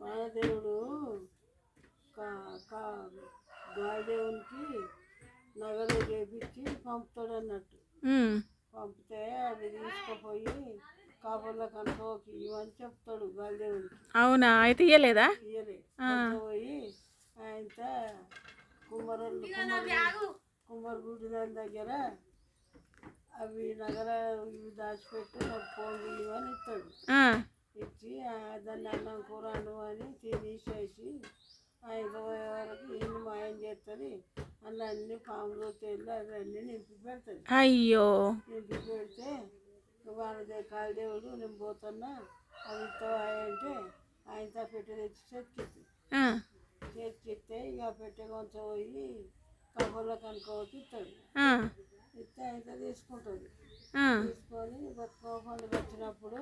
వానదేవుడు గాలిదేవునికి నగలు చేపించి పంపుతాడు అన్నట్టు. పంపితే అది తీసుకుపోయి కాపుర్లకు అనుకోకి ఇవని చెప్తాడు గాలిదేవునికి. అవునా? అయితే ఇయ్యలేదా? ఇయ్యలే. పోయి ఆయన కుమ్మరుగుడి దాని దగ్గర అవి నగర ఇవి దాచిపెట్టి నాకు ఫోన్ ఇవ్వని ఇస్తాడు. ఇచ్చి దాన్ని అన్నం కూర అన్నం అని తీసేసి ఆయన పోయే వరకు ఇల్లు మాయం చేస్తుంది. అందులో అన్ని పాములు తేళ్ళు అవన్నీ నింపి పెడతాడు. అయ్యో! నింపి పెడితే వాళ్ళ కాలదేవుడు నేను పోతున్నా అది ఇస్తావా అంటే ఆయనతో పెట్టె తెచ్చి చేతికిస్తే ఇక పెట్టె కొంచెం పోయి కబుర్లకు అనుకోవచ్చు ఇస్తాడు. ఇస్తే ఆయనతో తీసుకుంటుంది. తీసుకొని బతుకమ్మ పండుగ వచ్చినప్పుడు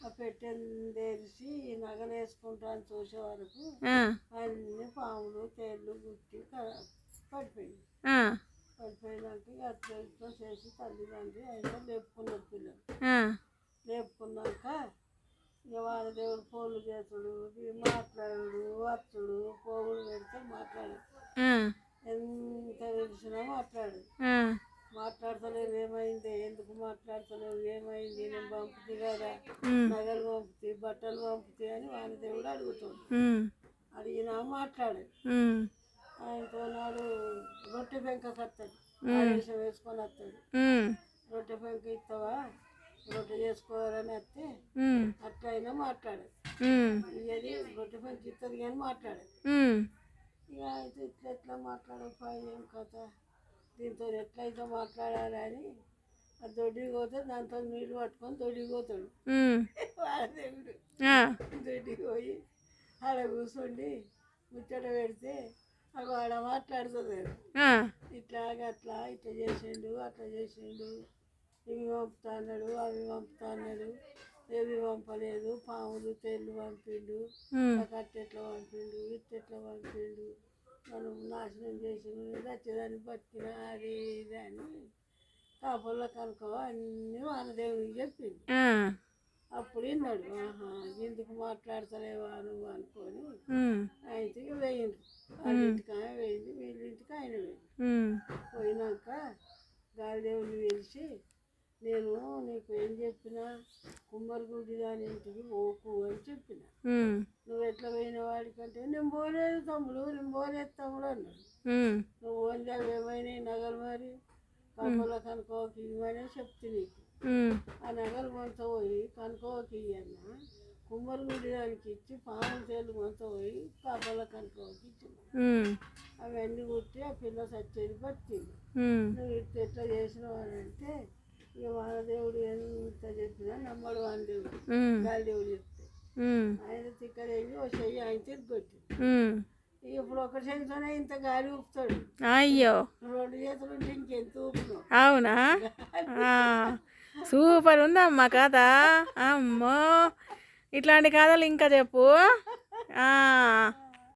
ఆ పెట్టెని తెరిచి నగలు వేసుకుంటాను చూసే వరకు అన్ని పాములు తేళ్ళు గుట్టి పడిపోయింది. పడిపోయినాక అట్లా చేసి తల్లిదండ్రి ఆయన లేపుకున్నారు పిల్లలు. లేపుకున్నాక ఇక వాళ్ళ దేవుడు ఫోన్లు చేసుడు మాట్లాడు వచ్చుడు పోగులు పెడితే మాట్లాడు ఎంత తెలిసినా మాట్లాడు. మాట్లాడతలేవు ఏమైంది ఎందుకు మాట్లాడతలేవు ఏమైంది నేను పంపుతుంది కదా నగలు పంపుతాయి బట్టలు పంపుతాయి అని వాళ్ళ దేవుడు అడుగుతాడు. అడిగినా మాట్లాడు. ఆయనతో నాడు రొట్టె పెంకకి వస్తాడు. ఆదేశం వేసుకొని వస్తాడు. రొట్టె పెంక ఇస్తావా రొట్టె చేసుకోవాలని వస్తే అట్లయినా మాట్లాడదు. ఇది రొట్టె పెంక ఇస్తుంది కానీ మాట్లాడదు. ఇక అయితే ఇట్లా ఎట్లా మాట్లాడకపో ఏం కథ దీంతో ఎట్లయితే మాట్లాడాలని ఆ దొడ్డికి పోతే దాంతో నీళ్ళు పట్టుకొని దొడ్డికి పోతాడు. దేవుడు దొడ్డికి పోయి ఆడ కూర్చోండి ముచ్చట పెడితే అవి ఆడ మాట్లాడుతుంది. ఇట్లాగ అట్లా ఇట్లా చేసిండు అట్లా చేసిండు ఇవి పంపుతా అన్నాడు అవి పంపుతా అన్నాడు ఏవి పంపలేదు పాములు తేళ్ళు పంపిండు కట్టెట్లా పంపిండు ఇట్టెట్లా పంపిండు మనం నాశనం చేసిన వచ్చేదాన్ని బతికిన అది ఇది అని కాపుల్లో కనుకో అన్నీ వాళ్ళ దేవుడికి చెప్పింది. అప్పుడు విన్నాడు. ఎందుకు మాట్లాడతలేవా నువ్వు అనుకొని ఆయనకి వేయండి. వాళ్ళ ఇంటికి ఆయన వేయింది వీళ్ళింటికి ఆయన వేయండి. పోయినాక గాలిదేవుని పిలిచి నేను నీకు ఏం చెప్పినా కుమ్మరిగుడి దాని ఇంటికి పోకు అని చెప్పిన. నువ్వు ఎట్లా పోయిన వాడికంటే నేను పోలేదు తమ్ముడు అన్నాడు. నువ్వు ఓన్లీ అవి ఏమైనా నగలు మరి కనుకోలో కనుకోకి ఇవనే చెప్తే నీకు ఆ నగలు కొంత పోయి కనుకోకి అన్న కుమ్మరిగుడి దానికి ఇచ్చి పాములు తేళ్ళు కొంత పోయి కాపల కనుకోకి ఇచ్చిన అవన్నీ కుట్టి ఆ పిల్ల సచ్చేది బతికింది. నువ్వు ఇట్లా ఎట్లా చేసినావు అని అంటే ఇక వానదేవుడు ఎంత చెప్పినా నమ్మడు వానదేవుడు గాలిదేవుడు చెప్తే ఆయన తిక్కడేసి ఓ చెయ్యి ఆయన తిరిగొట్టి ఇప్పుడు ఒక చేతితోనే ఇంత గాలి ఊపుతాడు. అయ్యో! 2 చేతులు ఉంటే ఇంకెంత ఊపుతావు. అవునా? సూపర్ ఉందమ్మా కథ. అమ్మో ఇట్లాంటి కథలు ఇంకా చెప్పు.